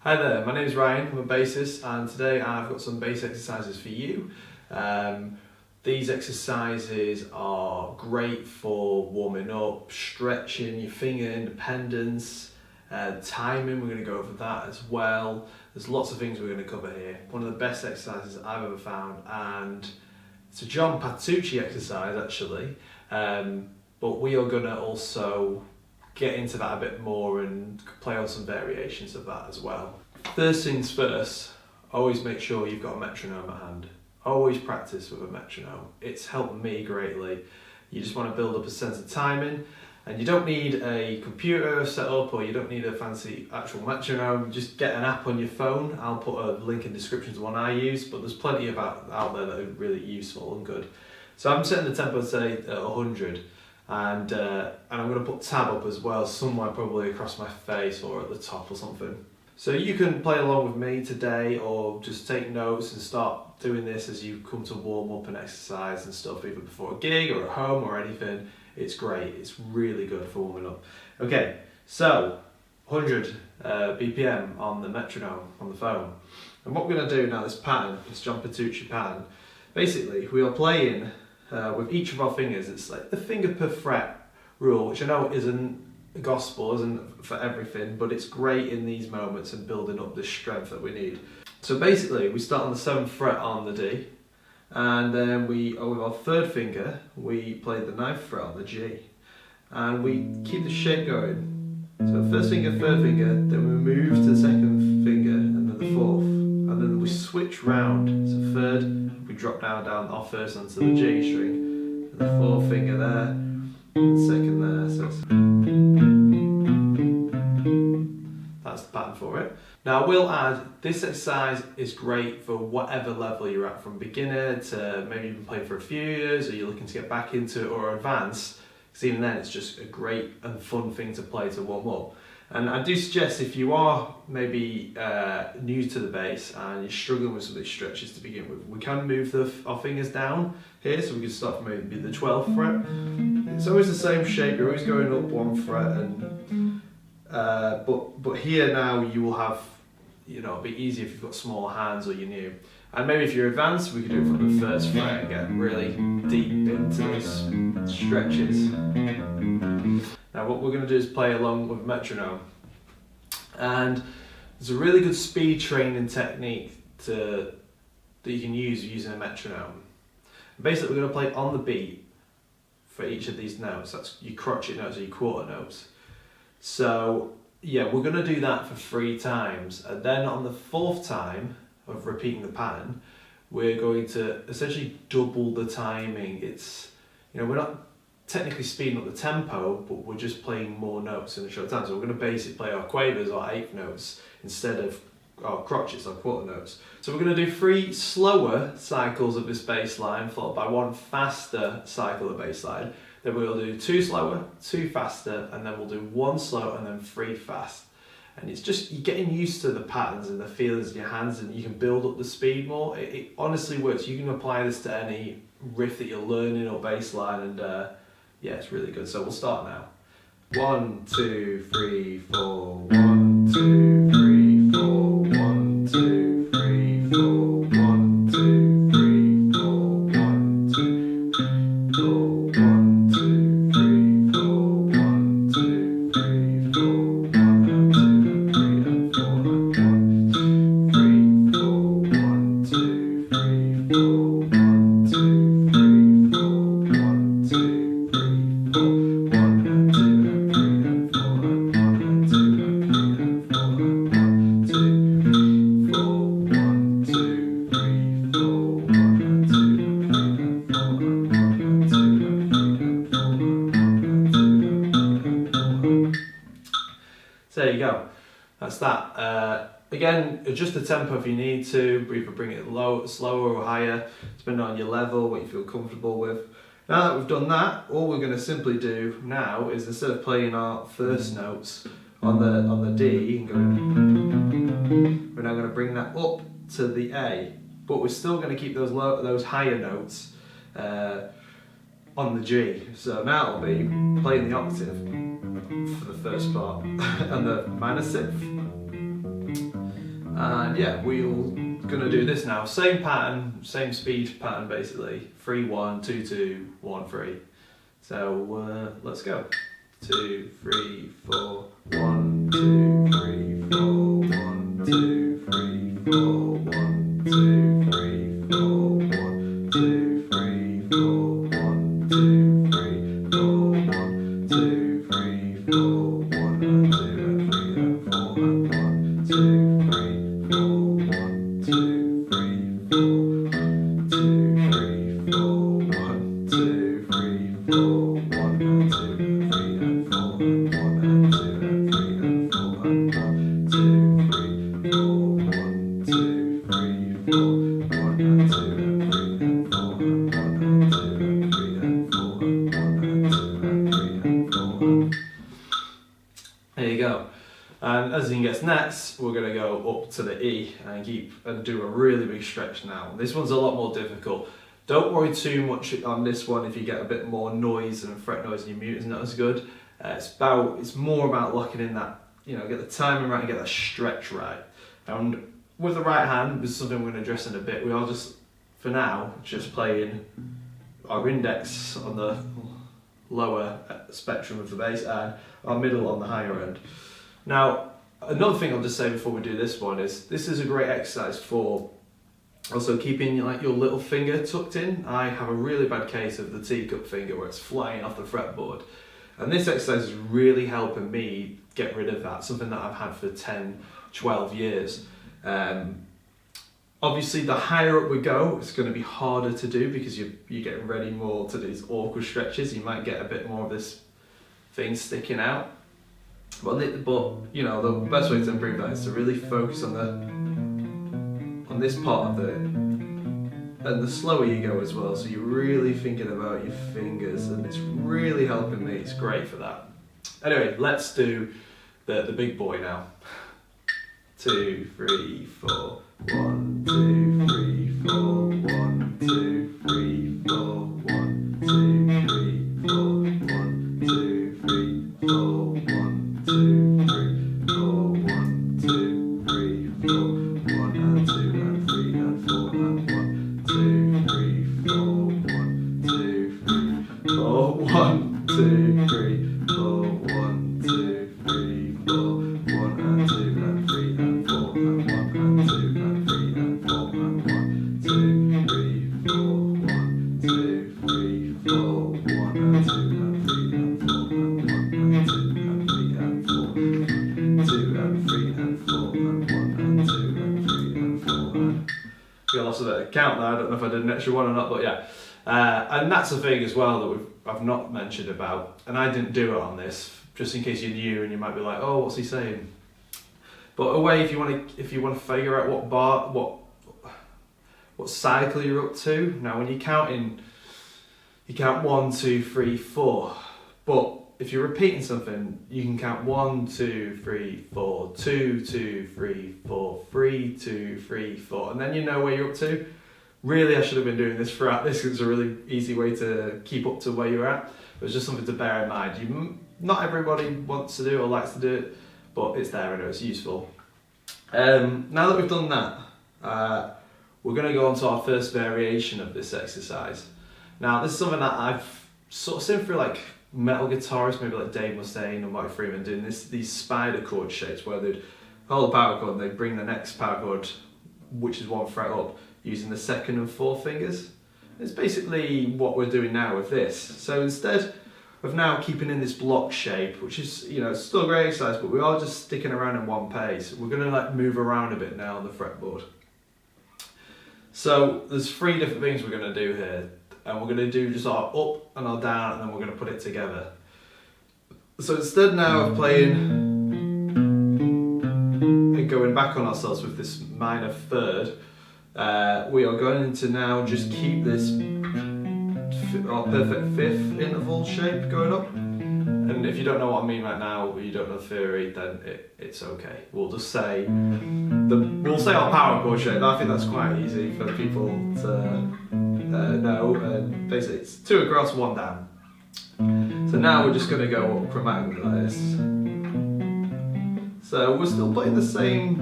Hi there, my name is Ryan, I'm a bassist, and today I've got some bass exercises for you. These exercises are great for warming up, stretching your finger independence, timing, we're going to go over that as well. There's lots of things we're going to cover here. One of the best exercises I've ever found, and it's a John Patitucci exercise actually, but we are going to also get into that a bit more and play on some variations of that as well. First things first, always make sure you've got a metronome at hand. Always practice with a metronome. It's helped me greatly. You just want to build up a sense of timing, and you don't need a computer set up or you don't need a fancy actual metronome. Just get an app on your phone. I'll put a link in the description to one I use, but there's plenty of out there that are really useful and good. So I'm setting the tempo say at 100. And I'm going to put tab up as well, somewhere probably across my face or at the top or something. So you can play along with me today, or just take notes and start doing this as you come to warm up and exercise and stuff, either before a gig or at home or anything. It's great, it's really good for warming up. Okay, so 100 BPM on the metronome on the phone. And what we're going to do now, this pattern, this John Patitucci pattern, basically we are playing with each of our fingers. It's like the finger per fret rule, which I know isn't gospel, isn't for everything, but it's great in these moments and building up this strength that we need. So basically we start on the 7th fret on the D, and then with our 3rd finger we play the 9th fret on the G, and we keep the shape going. So 1st finger, 3rd finger, then we move to the 2nd finger and then the 4th, and then we switch round. So 3rd, we drop down our 1st onto the G string, and the 4th finger there, and the 2nd there. So that's the pattern for it. Now I will add, this exercise is great for whatever level you're at, from beginner to maybe you've been playing for a few years, or you're looking to get back into it, or advance, because even then it's just a great and fun thing to play to warm up. And I do suggest, if you are maybe new to the bass and you're struggling with some of these stretches to begin with, we can move our fingers down here, so we can start from maybe the 12th fret. It's always the same shape, you're always going up 1 fret, and but here now you will have, it'll be easier if you've got small hands or you're new. And maybe if you're advanced, we could do it from the 1st fret and get really deep into these stretches. Now what we're going to do is play along with metronome, and there's a really good speed training technique that you can use using a metronome. Basically we're going to play on the beat for each of these notes. That's your crotchet notes or your quarter notes. So yeah, we're going to do that for 3 times, and then on the 4th time of repeating the pattern, we're going to essentially double the timing. It's, we're not technically speeding up the tempo, but we're just playing more notes in a short time. So we're going to basically play our quavers or 8th notes instead of our crotchets or quarter notes. So we're going to do 3 slower cycles of this bass line, followed by 1 faster cycle of bass line. Then we'll do 2 slower, 2 faster, and then we'll do 1 slow and then 3 fast. And it's just, you're getting used to the patterns and the feelings in your hands, and you can build up the speed more. It honestly works. You can apply this to any riff that you're learning or bass line, and yeah, it's really good. So we'll start now. 1, 2, 3, 4, 1, 2, 3, 4, 1, 2, 3, 4, 1, 2, 3, 4, 1, 2, 3, 4, 1, 2, 3, 4, 1, 2, 3, 4, 1, 2, 3, and 4, and 1, 3, 4, 1, 2, 3, 4, 1, 2, 3, 4, 1, 2, 3, 4, 1, and 2, and 3, and 4, and 1, and 2, and 3, and 4, and 1, 2, 4, 1, 2, 3, 4, 1, and 2, and 3, and 4, and 1, and 2, and 3, and 4, and 1, and 2, and 3, and 4. So there you go. That's that. Again, adjust the tempo if you need to, either bring it low, slower or higher, depending on your level, what you feel comfortable with. Now that we've done that, all we're going to simply do now is, instead of playing our first notes on the D and going, we're now going to bring that up to the A, but we're still going to keep those higher notes on the G. So now it'll be playing the octave for the first part and the minor sixth. And yeah, we're gonna do this now. Same pattern, same speed pattern basically. 3, 1, 2, 2, 1, 3. So let's go. 2, 3, 4, 1, 2, 3, 4, 1, 2, 3, 4, 1, 2, 3, 4, 1, 2, 3, 4, 1, 2, 3, 4, 1, 2, 3, 4, 1, and 2, and 3, and 4, and 1, 2, 3, 4, 1, 2, 3, 4, 2, 3, 4, 1, 2, 3, 4, 1, and 2, and 3, and 4, and 1, and 2, and 3, and 4, and 1, 2, 3, 4, 1, 2, 3, 4, 1, and 2, and 3, and 4, and 1, and 2, and 3, and 4, and 1, and 2, and 3, and 4. There you go. And as it gets next, we're going to go up to the E and do a really big stretch now. This one's a lot more difficult. Don't worry too much on this one if you get a bit more noise and fret noise and your mute is not as good. It's more about locking in that, get the timing right and get that stretch right. And with the right hand, this is something we're going to address in a bit. We are just, for now, just playing our index on the lower spectrum of the bass and our middle on the higher end. Now, another thing I'll just say before we do this one is this is a great exercise for also keeping your little finger tucked in. I have a really bad case of the teacup finger where it's flying off the fretboard. And this exercise is really helping me get rid of that, something that I've had for 10, 12 years. Obviously, the higher up we go, it's going to be harder to do because you're getting ready more to these awkward stretches. You might get a bit more of this thing sticking out. But the best way to improve that is to really focus on this part of it, and the slower you go as well. So you're really thinking about your fingers, and it's really helping me. It's great for that. Anyway, let's do the big boy now. 2, 3, 4, 1, 2, 3, 4, 1, 2, 3, 4, 1, 2, 3, 4, 1, 2, 3, 4, 1, 2, 3, 4, 1, 2, 3, 4, 1, and 2, and 3, and 4, and 1, 2, 3, 4, 1, 2, 3, 4, 1, 2, 3, 4, 1, 2, 3, 4, 1, and 2, and 3, and 4, and 1, and 2, and 3, and 4, and 1, 2, 3, 4, 1, 2, 3, 4, 1, and 2, and 3, and 4, and 1, and 2, and 3, and 4, 2, and 3, and 4, and 1, and 2, and 3, and 4, and I lost a bit of count there. I don't know if I did an extra one or not, but yeah. And that's a thing as well that I've not mentioned about, and I didn't do it on this, just in case you're new and you might be like, oh, what's he saying? But a way if you want to figure out what cycle you're up to. Now, when you're counting, you count 1, 2, 3, 4. But if you're repeating something, you can count 1, 2, 3, 4, 2, 2, 3, 4, 3, 2, 3, 4, and then you know where you're up to. Really, I should have been doing this throughout this. It's a really easy way to keep up to where you're at. But it's just something to bear in mind. Not everybody wants to do it or likes to do it, but it's there and it's useful. Now that we've done that, we're going to go on to our first variation of this exercise. Now, this is something that I've sort of seen through like metal guitarists, maybe like Dave Mustaine or Mike Freeman, doing these spider chord shapes where they'd hold a power chord and they'd bring the next power chord, which is 1 fret up, using the 2nd and 4th fingers. It's basically what we're doing now with this. So instead of now keeping in this block shape, which is, it's still a great exercise, but we are just sticking around in one pace. We're going to move around a bit now on the fretboard. So there's 3 different things we're going to do here, and we're going to do just our up and our down, and then we're going to put it together. So instead now of playing and going back on ourselves with this minor 3rd, we are going to now just keep this our perfect 5th interval shape going up. And if you don't know what I mean right now, or you don't know the theory, then it's okay. We'll just say our power chord shape. I think that's quite easy for people to know. And basically, it's 2 across, 1 down. So now we're just going to go up chromatically like this. So we're still playing the same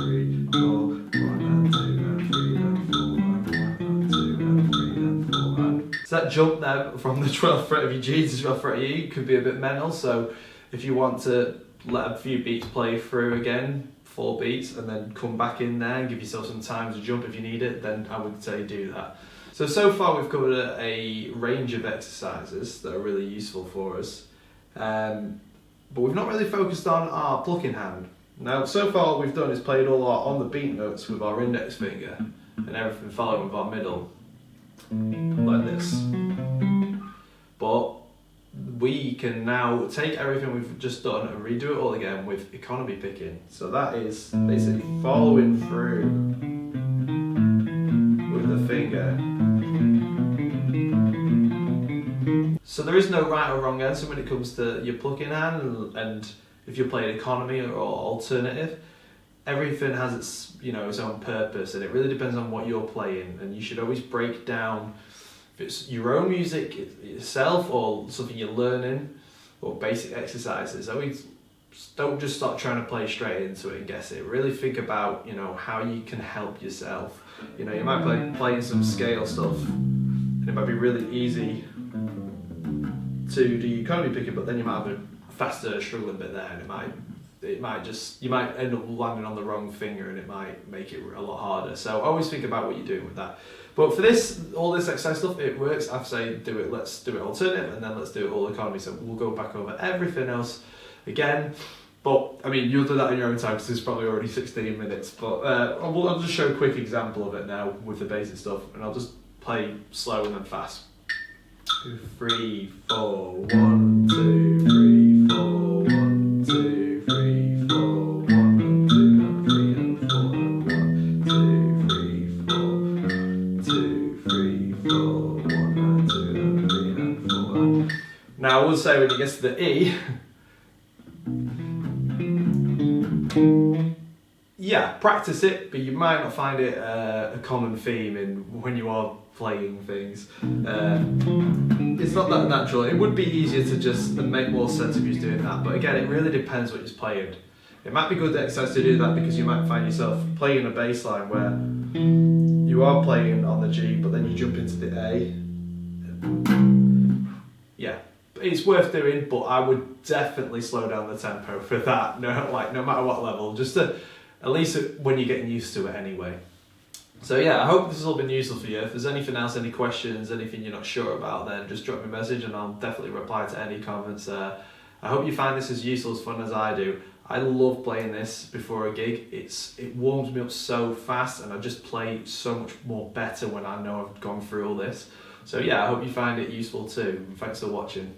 that jump there from the 12th fret of your G to 12th fret of your E could be a bit mental. So if you want to let a few beats play through again, 4 beats, and then come back in there and give yourself some time to jump if you need it, then I would say do that. So far we've covered a range of exercises that are really useful for us, but we've not really focused on our plucking hand. Now, so far what we've done is played all our on the beat notes with our index finger and everything following with our middle, like this. But we can now take everything we've just done and redo it all again with economy picking. So that is basically following through with the finger. So there is no right or wrong answer when it comes to your plucking hand, and if you're playing economy or alternative, everything has its, its own purpose, and it really depends on what you're playing. And you should always break down if it's your own music itself or something you're learning or basic exercises. Always don't just start trying to play straight into it and guess it. Really think about how you can help yourself. You might be playing some scale stuff and it might be really easy to do economy picking, but then you might have a faster struggling bit there, and you might end up landing on the wrong finger, and it might make it a lot harder. So always think about what you're doing with that. But for all this exercise stuff, it works. I say let's do it alternative, and then let's do it all economy. So we'll go back over everything else again. But I mean, you'll do that in your own time because it's probably already 16 minutes. But I'll just show a quick example of it now with the basic stuff, and I'll just play slow and then fast. 2, 3, 4, 1, 2, 3, 4, 1, 2, 3, 4, 1, and 2, and 3, and 4, and 1, 2, 3, 4, 2, 3, 4, 1, and 2, and 3, and 4. Now I will say when it gets to the E, yeah, practice it, but you might not find it a common theme when you are playing things. It's not that natural. It would be easier to just make more sense if you're doing that, but again, it really depends what you're playing. It might be good exercise to do that because you might find yourself playing a bass line where you are playing on the G, but then you jump into the A. Yeah, it's worth doing, but I would definitely slow down the tempo for that. No matter what level, just to at least when you're getting used to it anyway. So yeah, I hope this has all been useful for you. If there's anything else, any questions, anything you're not sure about, then just drop me a message and I'll definitely reply to any comments. I hope you find this as useful, as fun as I do. I love playing this before a gig. It warms me up so fast, and I just play so much more better when I know I've gone through all this. So yeah, I hope you find it useful too. Thanks for watching.